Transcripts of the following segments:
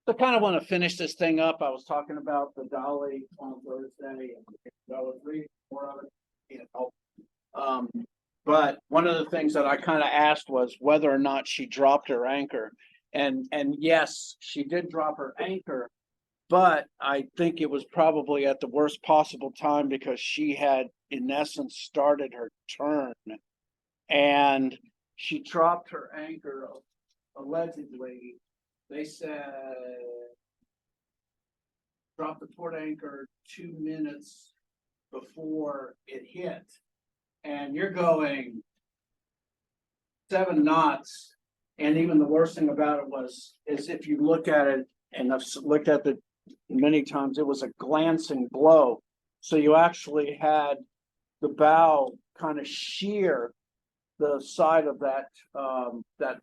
So I kind of want to finish this thing up. I was talking about the dolly on Thursday and dollar three, more of it. You know. But one of the things that I kind of asked was whether or not she dropped her anchor. And yes, she did drop her anchor, but I think it was probably at the worst possible time because she had, in essence, started her turn and she dropped her anchor allegedly. They said dropped the port anchor 2 minutes before it hit. And you're going 7 knots. And even the worst thing about it was, is if you look at it, and I've looked at it many times, it was a glancing blow. So you actually had the bow kind of shear the side of that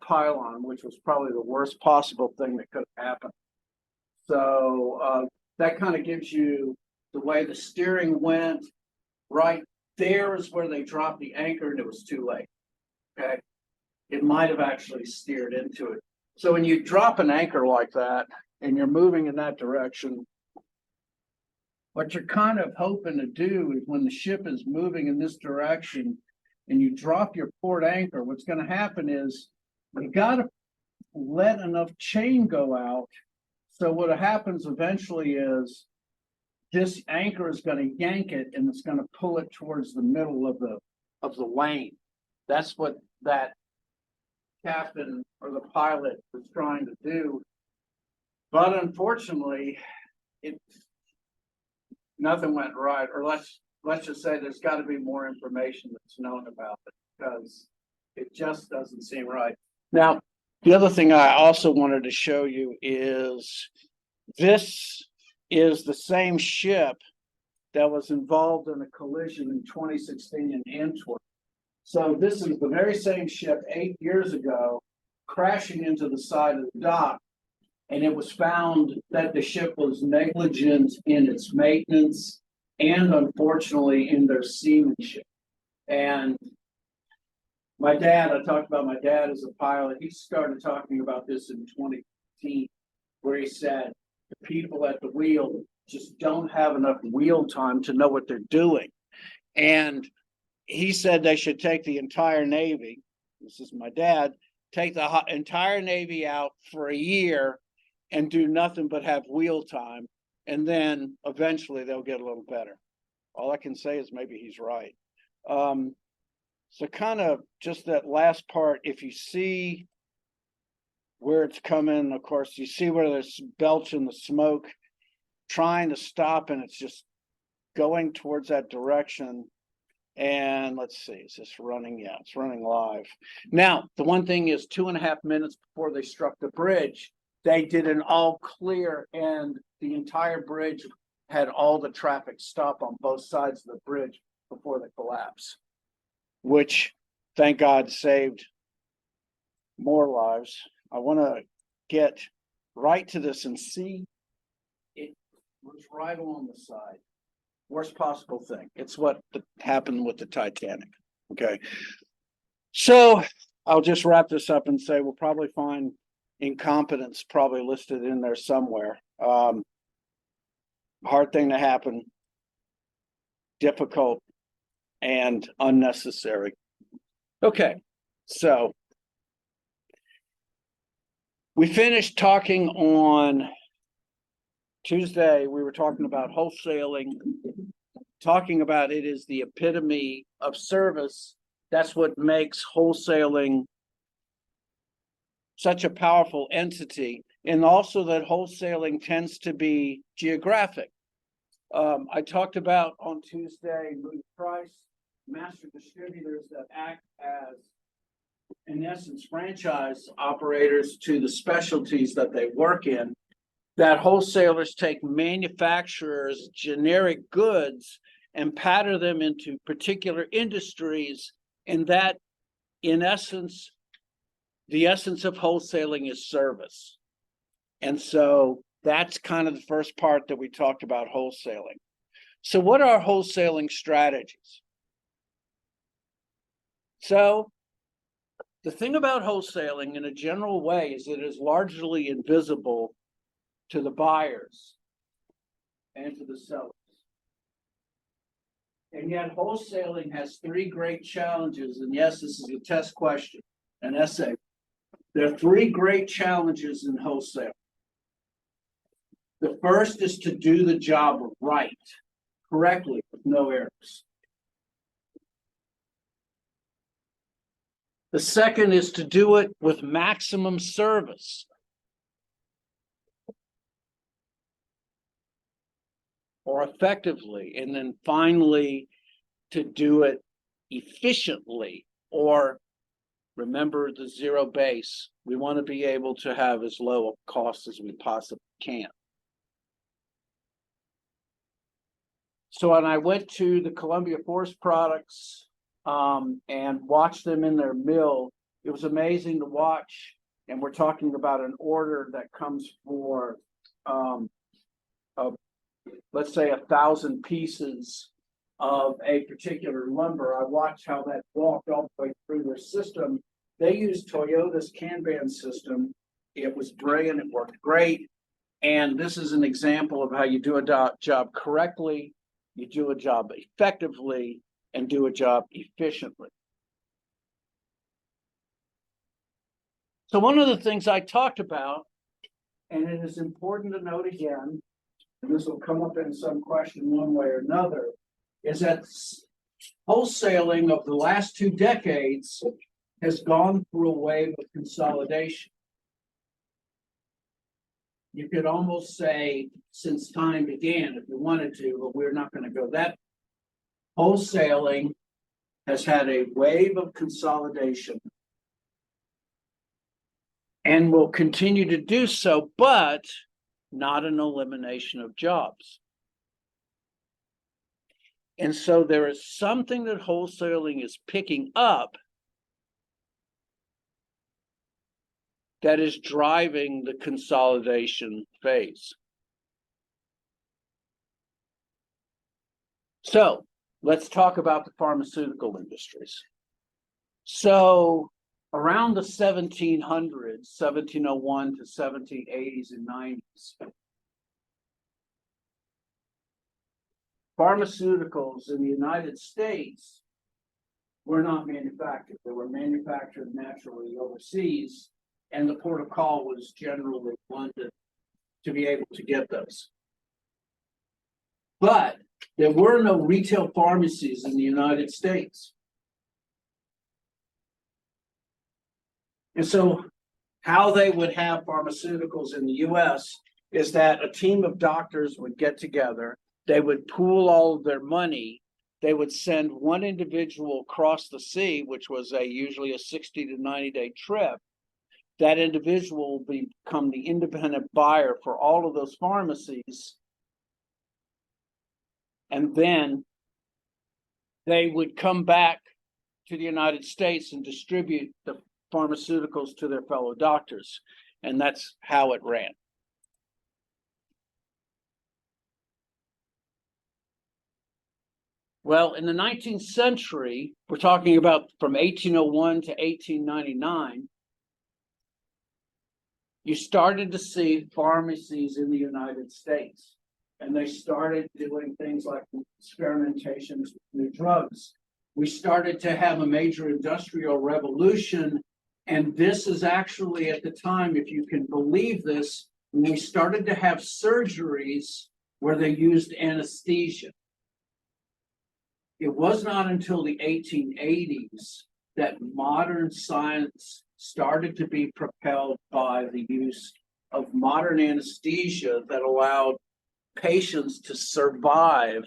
pylon, which was probably the worst possible thing that could have happened. So that kind of gives you the way the steering went. Right there is where they dropped the anchor, and it was too late. Okay, it might have actually steered into it. So when you drop an anchor like that and you're moving in that direction, what you're kind of hoping to do is when the ship is moving in this direction and you drop your port anchor, what's going to happen is you got to let enough chain go out. So what happens eventually is this anchor is going to yank it and it's going to pull it towards the middle of the lane. That's what that captain or the pilot was trying to do. But unfortunately, nothing went right. Or let's just say there's got to be more information that's known about it because it just doesn't seem right. Now, the other thing I also wanted to show you is this is the same ship that was involved in a collision in 2016 in Antwerp. So this is the very same ship 8 years ago crashing into the side of the dock. And it was found that the ship was negligent in its maintenance and unfortunately in their seamanship. And my dad, I talked about my dad as a pilot. He started talking about this in 2015, where he said the people at the wheel just don't have enough wheel time to know what they're doing. And he said they should take the entire Navy. This is my dad. Take the entire Navy out for a year and do nothing but have wheel time. And then eventually they'll get a little better. All I can say is maybe he's right. So kind of just that last part, if you see where it's coming, of course, you see where there's belching the smoke, trying to stop, and it's just going towards that direction. And let's see, is this running? Yeah, it's running live. Now, the one thing is 2.5 minutes before they struck the bridge, they did an all clear, and the entire bridge had all the traffic stop on both sides of the bridge before the collapse, which thank God saved more lives. I want to get right to this and see it was right along the side. Worst possible thing. It's what happened with the Titanic. Okay. So I'll just wrap this up and say we'll probably find incompetence probably listed in there somewhere. Hard thing to happen, difficult, and unnecessary. Okay, so we finished talking on Tuesday. We were talking about wholesaling, talking about it is the epitome of service. That's what makes wholesaling such a powerful entity, and also that wholesaling tends to be geographic. I talked about on Tuesday, Moody Price, master distributors that act as, in essence, franchise operators to the specialties that they work in, that wholesalers take manufacturers' generic goods and pattern them into particular industries, and that, in essence, the essence of wholesaling is service. And so that's kind of the first part that we talked about wholesaling. So what are wholesaling strategies? So the thing about wholesaling in a general way is it is largely invisible to the buyers and to the sellers. And yet wholesaling has three great challenges. And yes, this is a test question, an essay. There are three great challenges in wholesale. The first is to do the job right, correctly, with no errors. The second is to do it with maximum service. Or effectively, and then finally to do it efficiently, or remember the zero base. We want to be able to have as low a cost as we possibly can. So when I went to the Columbia Forest Products and watched them in their mill, it was amazing to watch. And we're talking about an order that comes for let's say 1,000 pieces of a particular lumber. I watched how that walked all the way through their system. They used Toyota's Kanban system. It was brilliant. It worked great. And this is an example of how you do a job correctly, you do a job effectively, and do a job efficiently. So one of the things I talked about, and it is important to note again, and this will come up in some question one way or another, is that wholesaling of the last 2 decades has gone through a wave of consolidation. You could almost say since time began, if you wanted to, but we're not going to go that. Wholesaling has had a wave of consolidation and will continue to do so, but not an elimination of jobs. And so there is something that wholesaling is picking up that is driving the consolidation phase. So let's talk about the pharmaceutical industries. So around the 1700s, 1701 to 1780s and 90s, pharmaceuticals in the United States were not manufactured. They were manufactured naturally overseas, and the port of call was generally London to be able to get those. But there were no retail pharmacies in the United States. And so how they would have pharmaceuticals in the US is that a team of doctors would get together, they would pool all of their money, they would send one individual across the sea, which was usually a 60 to 90-day trip. That individual will become the independent buyer for all of those pharmacies. And then they would come back to the United States and distribute the pharmaceuticals to their fellow doctors. And that's how it ran. Well, in the 19th century, we're talking about from 1801 to 1899, you started to see pharmacies in the United States. And they started doing things like experimentations with new drugs. We started to have a major industrial revolution. And this is actually at the time, if you can believe this, when we started to have surgeries where they used anesthesia. It was not until the 1880s that modern science started to be propelled by the use of modern anesthesia that allowed patients to survive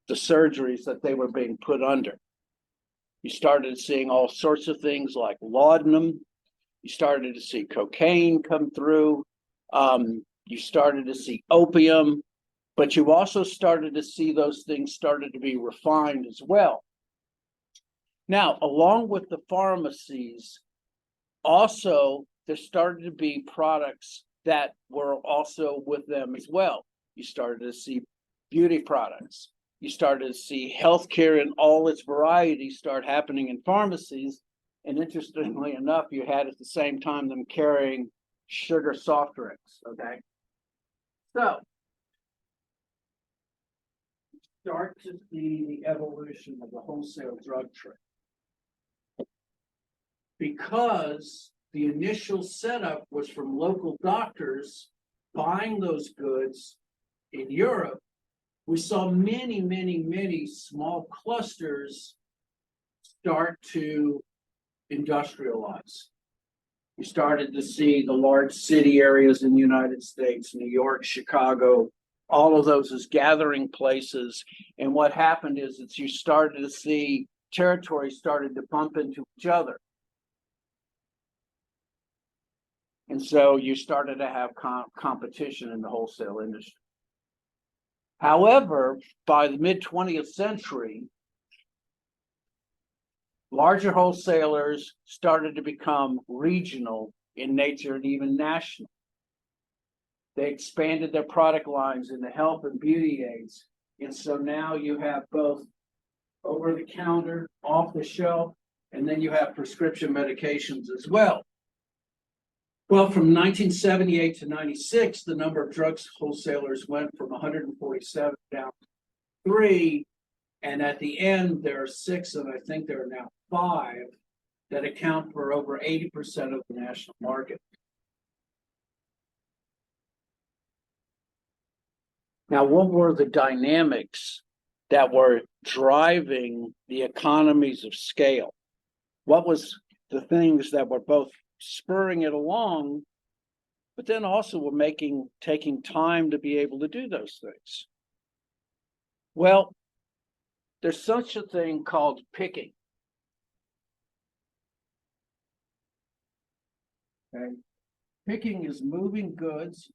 the surgeries that they were being put under. You started seeing all sorts of things like laudanum. You started to see cocaine come through. You started to see opium, but you also started to see those things started to be refined as well. Now, along with the pharmacies, also there started to be products that were also with them as well. You started to see beauty products. You started to see healthcare in all its varieties start happening in pharmacies. And interestingly enough, you had at the same time them carrying sugar soft drinks, okay? So start to see the evolution of the wholesale drug trade. Because the initial setup was from local doctors buying those goods in Europe, we saw many, many, many small clusters start to industrialize. You started to see the large city areas in the United States, New York, Chicago, all of those as gathering places. And what happened is that you started to see territories started to bump into each other. And so you started to have competition in the wholesale industry. However, by the mid-20th century, larger wholesalers started to become regional in nature and even national. They expanded their product lines into health and beauty aids. And so now you have both over the counter, off the shelf, and then you have prescription medications as well. Well, from 1978 to 96, the number of drugs wholesalers went from 147 down to 3. And at the end, there are 6, and I think there are now 5 that account for over 80% of the national market. Now, what were the dynamics that were driving the economies of scale? What was the things that were both spurring it along, but then also were taking time to be able to do those things? Well, there's such a thing called picking. Okay. Picking is moving goods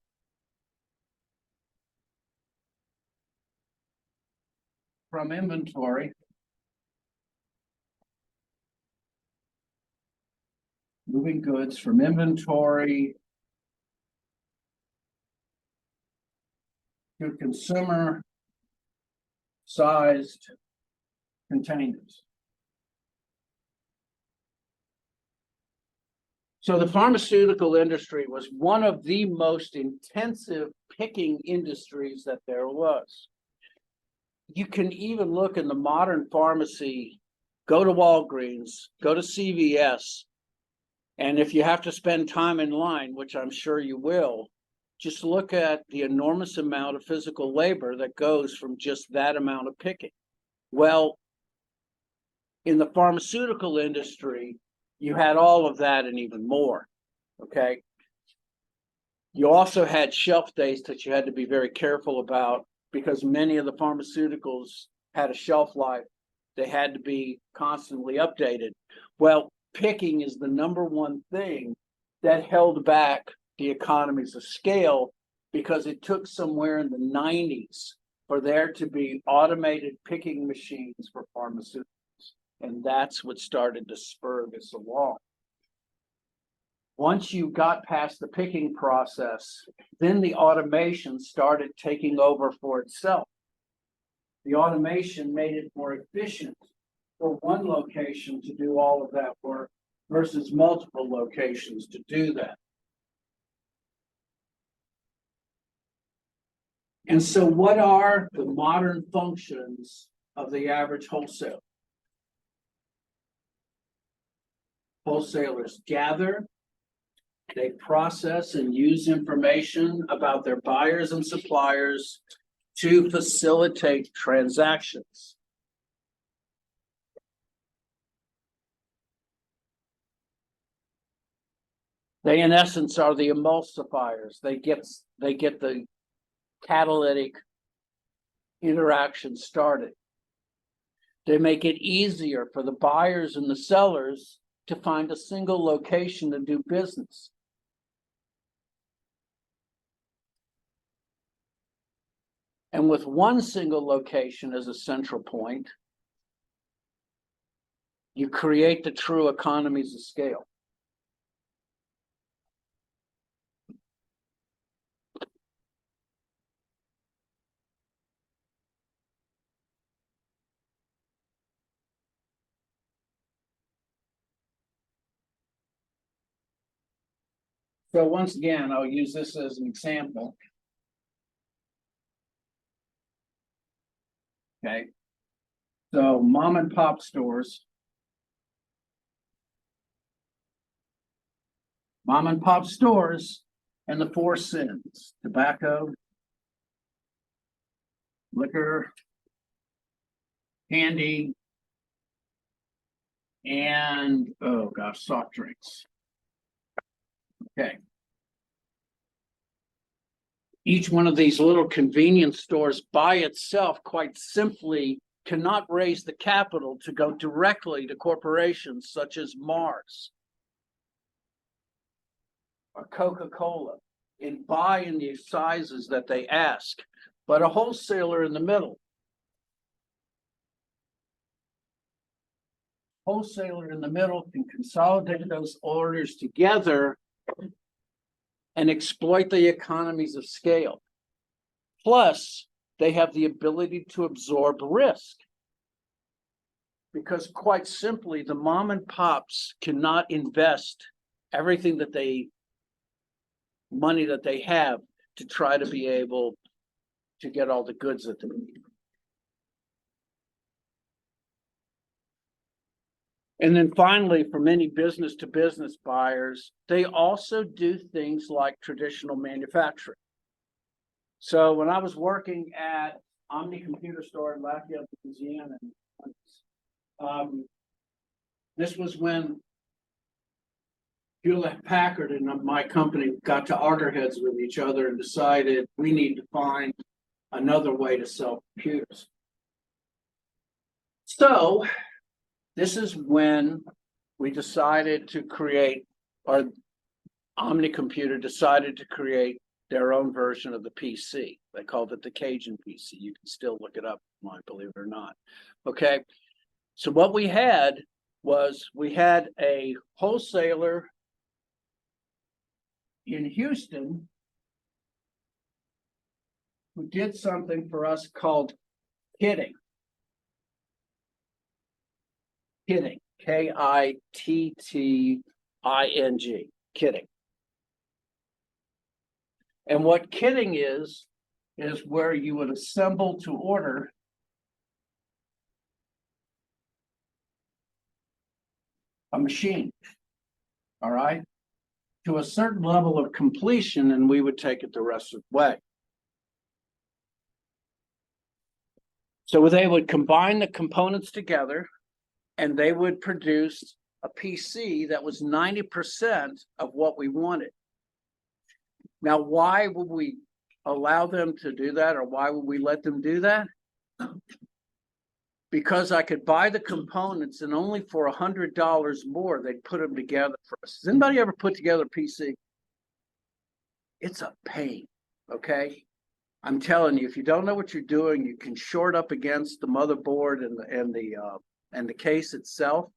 from inventory to consumer sized containers. So the pharmaceutical industry was one of the most intensive picking industries that there was. You can even look in the modern pharmacy, go to Walgreens, go to CVS, and if you have to spend time in line, which I'm sure you will, just look at the enormous amount of physical labor that goes from just that amount of picking. Well, in the pharmaceutical industry, you had all of that and even more, okay? You also had shelf days that you had to be very careful about because many of the pharmaceuticals had a shelf life. They had to be constantly updated. Well, picking is the number one thing that held back the economies of scale because it took somewhere in the 90s for there to be automated picking machines for pharmaceuticals. And that's what started to spur this along. Once you got past the picking process, then the automation started taking over for itself. The automation made it more efficient for one location to do all of that work versus multiple locations to do that. And so what are the modern functions of the average wholesaler? Wholesalers gather, they process and use information about their buyers and suppliers to facilitate transactions. They, in essence, are the emulsifiers. They get the catalytic interaction started. They make it easier for the buyers and the sellers to find a single location to do business. And with one single location as a central point, you create the true economies of scale. So once again, I'll use this as an example. Okay. So mom and pop stores. Mom and pop stores and the four sins: tobacco, liquor, candy, and oh gosh, soft drinks. Okay. Each one of these little convenience stores by itself, quite simply, cannot raise the capital to go directly to corporations such as Mars or Coca-Cola and buy in the sizes that they ask. But a wholesaler in the middle, can consolidate those orders together and exploit the economies of scale. Plus, they have the ability to absorb risk. Because quite simply, the mom and pops cannot invest everything that money that they have to try to be able to get all the goods that they need. And then finally, for many business to business buyers, they also do things like traditional manufacturing. So when I was working at Omni Computer Store in Lafayette, Louisiana, this was when Hewlett Packard and my company got to loggerheads with each other and decided we need to find another way to sell computers. So this is when we decided to create, or Omni Computer decided to create their own version of the PC. They called it the Cajun PC. You can still look it up, believe it or not. Okay. So what we had was we had a wholesaler in Houston who did something for us called kitting. Kitting, K-I-T-T-I-N-G, kitting. And what kitting is where you would assemble to order a machine, all right, to a certain level of completion, and we would take it the rest of the way. So they would combine the components together, and they would produce a PC that was 90% of what we wanted. Now, why would we allow them to do that, or why would we let them do that? Because I could buy the components, and only for $100 more, they'd put them together for us. Has anybody ever put together a PC? It's a pain, okay? I'm telling you, if you don't know what you're doing, you can short up against the motherboard and the case itself,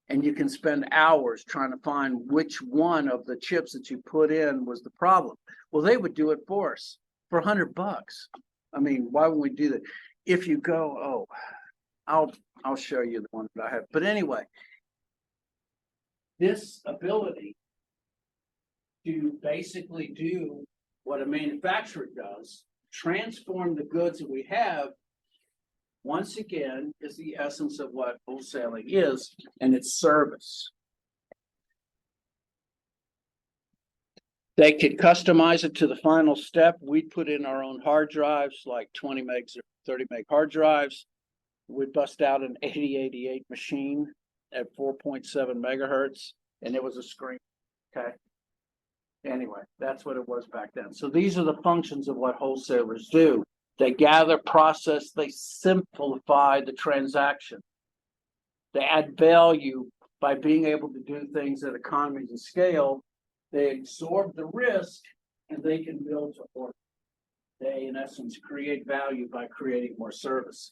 and you can spend hours trying to find which one of the chips that you put in was the problem. Well, they would do it for us for $100. I mean, why would we do that? If you go, I'll show you the one that I have. But anyway, this ability to basically do what a manufacturer does, transform the goods that we have, once again, is the essence of what wholesaling is, and it's service. They could customize it to the final step. We'd put in our own hard drives, like 20 megs or 30 meg hard drives. We'd bust out an 8088 machine at 4.7 megahertz, and it was a screen. Okay. Anyway, that's what it was back then. So these are the functions of what wholesalers do. They gather, process, they simplify the transaction. They add value by being able to do things at economies of scale. They absorb the risk, and they can build to order. They, in essence, create value by creating more service.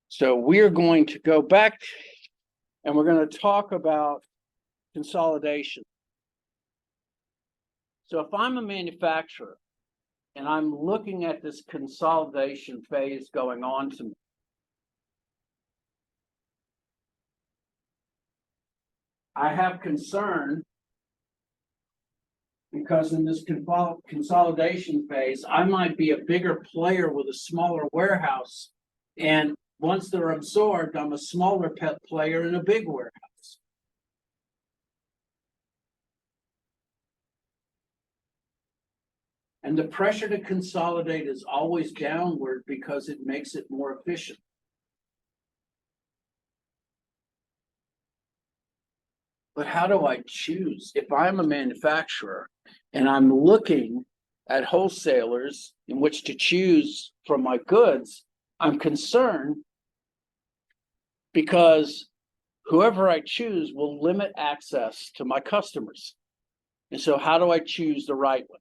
So we're going to go back, and we're going to talk about consolidation. So if I'm a manufacturer and I'm looking at this consolidation phase going on to me, I have concern Because in this consolidation phase, I might be a bigger player with a smaller warehouse. And once they're absorbed, I'm a smaller pet player in a big warehouse. And the pressure to consolidate is always downward because it makes it more efficient. But how do I choose? If I'm a manufacturer and I'm looking at wholesalers in which to choose from my goods, I'm concerned because whoever I choose will limit access to my customers. And so how do I choose the right one?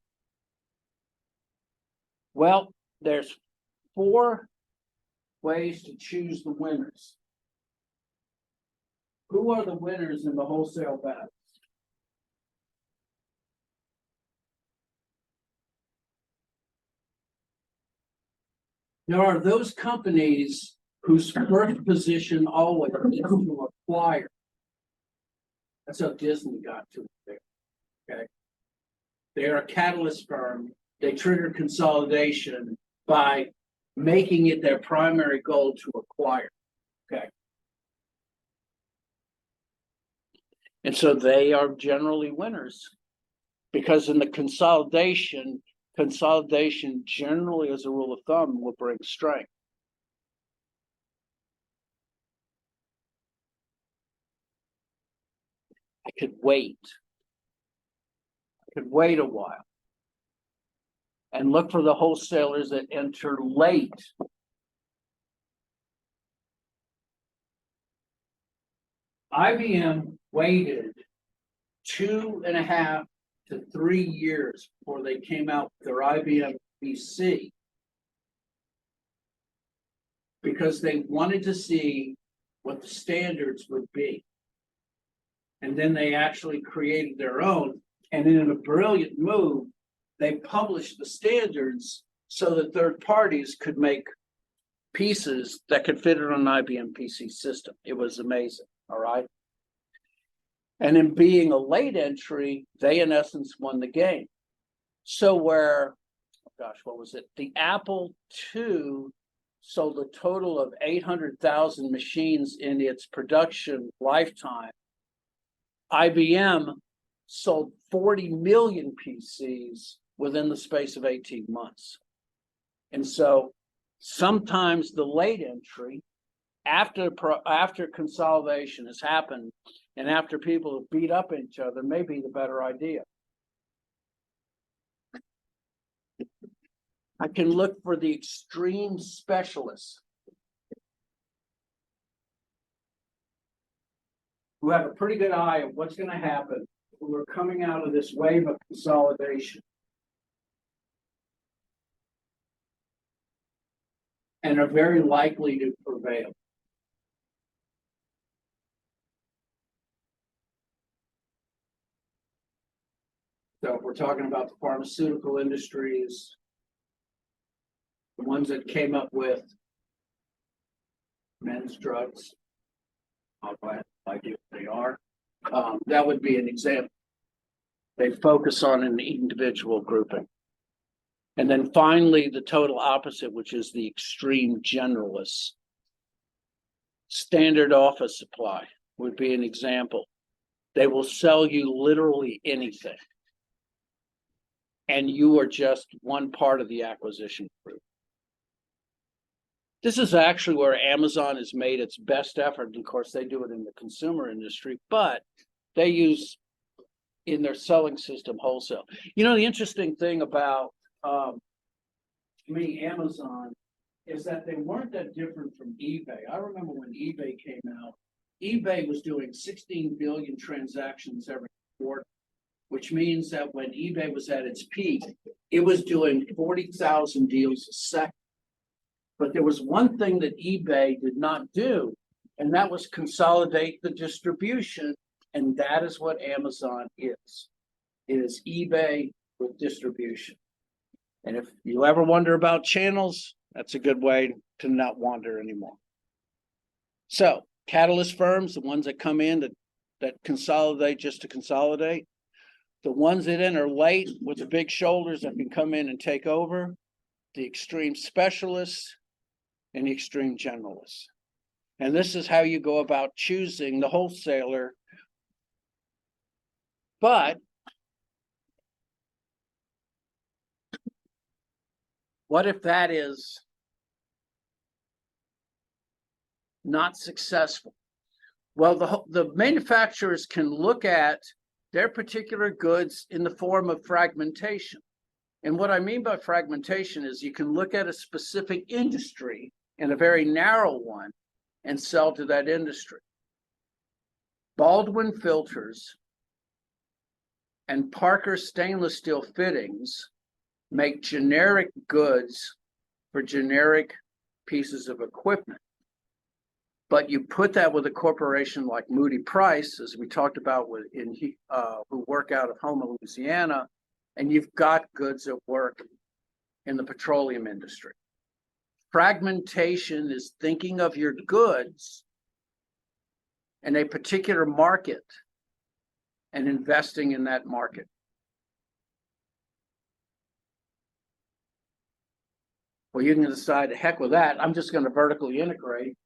Well, there's 4 ways to choose the winners. Who are the winners in the wholesale battle? There are those companies whose first position always is to acquire. That's how Disney got to it there. Okay. They are a catalyst firm. They trigger consolidation by making it their primary goal to acquire. Okay. And so they are generally winners because in the consolidation generally, as a rule of thumb, will bring strength. I could wait. I could wait a while and look for the wholesalers that enter late. IBM waited 2.5 to 3 years before they came out with their IBM PC because they wanted to see what the standards would be. And then they actually created their own. And in a brilliant move, they published the standards so that third parties could make pieces that could fit on an IBM PC system. It was amazing, all right? And in being a late entry, they in essence won the game. So where, oh gosh, what was it? The Apple II sold a total of 800,000 machines in its production lifetime. IBM sold 40 million PCs within the space of 18 months. And so sometimes the late entry, after consolidation has happened and after people have beat up each other, may be the better idea. I can look for the extreme specialists who have a pretty good eye of what's going to happen when we're coming out of this wave of consolidation. And are very likely to prevail. So if we're talking about the pharmaceutical industries, the ones that came up with men's drugs, I'll go ahead and idea what they are. That would be an example. They focus on an individual grouping. And then finally, the total opposite, which is the extreme generalists. Standard office supply would be an example. They will sell you literally anything. And you are just one part of the acquisition group. This is actually where Amazon has made its best effort. And of course, they do it in the consumer industry, but they use in their selling system wholesale. You know, the interesting thing about Amazon is that they weren't that different from eBay. I remember when eBay came out, eBay was doing 16 billion transactions every quarter, which means that when eBay was at its peak, it was doing 40,000 deals a second. But there was one thing that eBay did not do, and that was consolidate the distribution. And that is what Amazon is. It is eBay with distribution. And if you ever wonder about channels, that's a good way to not wander anymore. So catalyst firms, the ones that come in that consolidate just to consolidate. The ones that enter late with the big shoulders that can come in and take over, the extreme specialists, and the extreme generalists. And this is how you go about choosing the wholesaler. But what if that is not successful? Well, the manufacturers can look at their particular goods in the form of fragmentation. And what I mean by fragmentation is you can look at a specific industry and a very narrow one and sell to that industry. Baldwin filters and Parker stainless steel fittings make generic goods for generic pieces of equipment. But you put that with a corporation like Moody Price, as we talked about who work out of Houma, Louisiana, and you've got goods that work in the petroleum industry. Fragmentation is thinking of your goods in a particular market and investing in that market. Well, you can decide to heck with that. I'm just going to vertically integrate,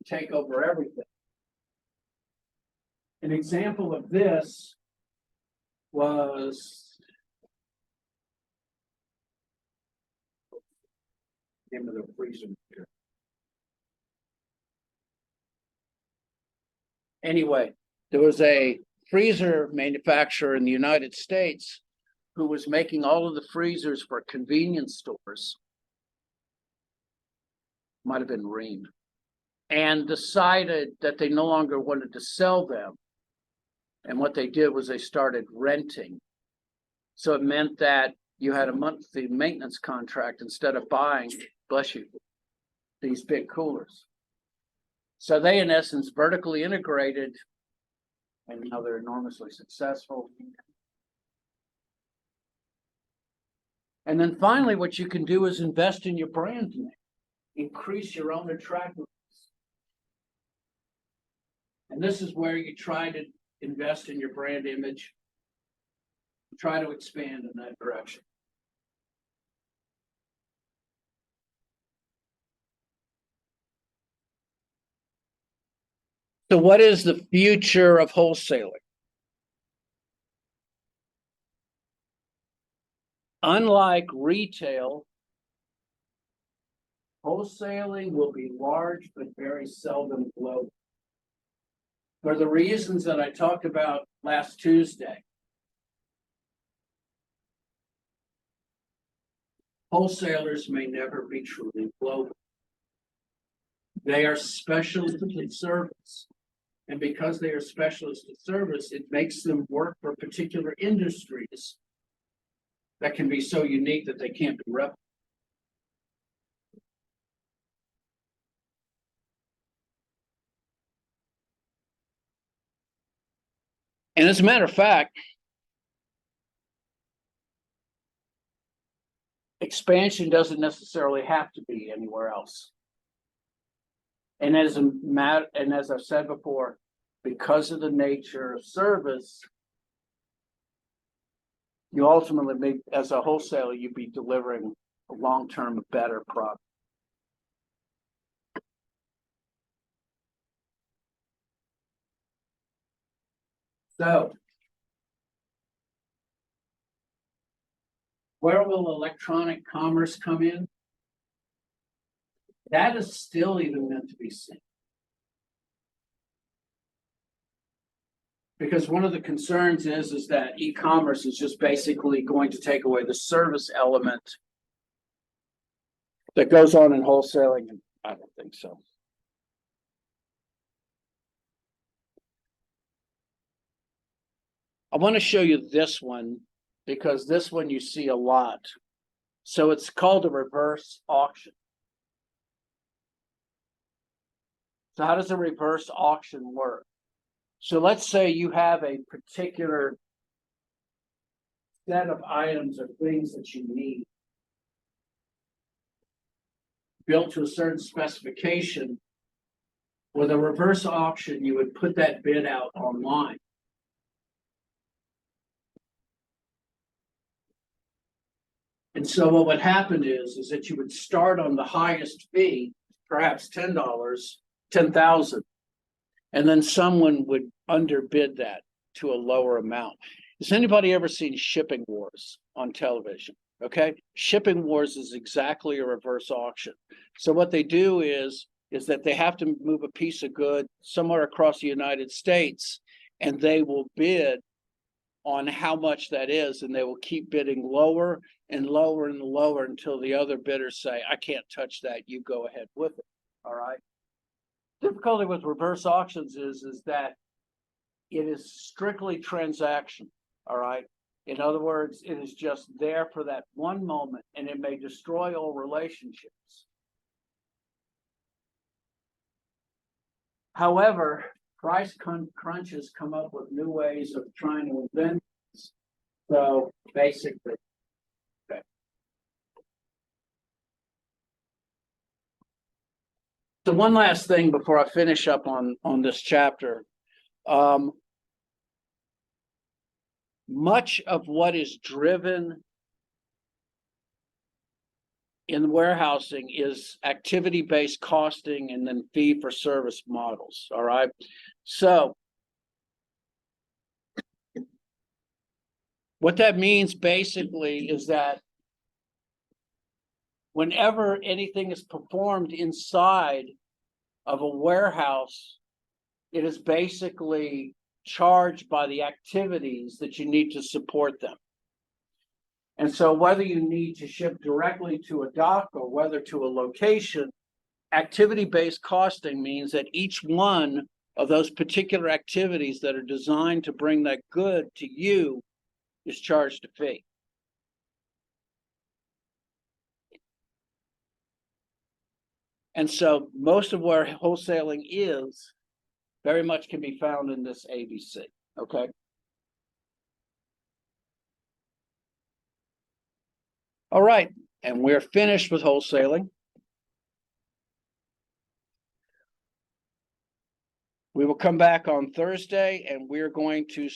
take over everything. An example of this was name of the freezer maker. Anyway, there was a freezer manufacturer in the United States who was making all of the freezers for convenience stores. Might have been Rheem. And decided that they no longer wanted to sell them. And what they did was they started renting. So it meant that you had a monthly maintenance contract instead of buying, bless you, these big coolers. So they, in essence, vertically integrated, and now they're enormously successful. And then finally, what you can do is invest in your brand name, increase your own attractiveness. And this is where you try to invest in your brand image, try to expand in that direction. So what is the future of wholesaling? Unlike retail, wholesaling will be large but very seldom global. For the reasons that I talked about last Tuesday. Wholesalers may never be truly global. They are specialists in service. And because they are specialists in service, it makes them work for particular industries that can be so unique that they can't be replicated. And as a matter of fact, expansion doesn't necessarily have to be anywhere else. And as I've said before, because of the nature of service, you ultimately, as a wholesaler, you'd be delivering a long-term better product. So, where will electronic commerce come in? That is still even meant to be seen. Because one of the concerns is that e-commerce is just basically going to take away the service element that goes on in wholesaling, and I don't think so. I want to show you this one because this one you see a lot. So it's called a reverse auction. So how does a reverse auction work? So let's say you have a particular set of items or things that you need built to a certain specification. With a reverse auction, you would put that bid out online. And so what would happen is that you would start on the highest fee, perhaps $10, 10,000. And then someone would underbid that to a lower amount. Has anybody ever seen Shipping Wars on television? Okay, Shipping Wars is exactly a reverse auction. So what they do is that they have to move a piece of good somewhere across the United States, and they will bid on how much that is, and they will keep bidding lower and lower and lower until the other bidders say, I can't touch that, you go ahead with it. All right. Difficulty with reverse auctions is that it is strictly transaction. All right. In other words, it is just there for that one moment, and it may destroy all relationships. However, price crunches come up with new ways of trying to invent this. So basically, okay. So one last thing before I finish up on this chapter. Much of what is driven in warehousing is activity-based costing and then fee-for-service models. All right. So what that means basically is that whenever anything is performed inside of a warehouse, it is basically charged by the activities that you need to support them. And so whether you need to ship directly to a dock or whether to a location, activity-based costing means that each one of those particular activities that are designed to bring that good to you is charged a fee. And so most of where wholesaling is very much can be found in this ABC, okay? All right, and we're finished with wholesaling. We will come back on Thursday, and we're going to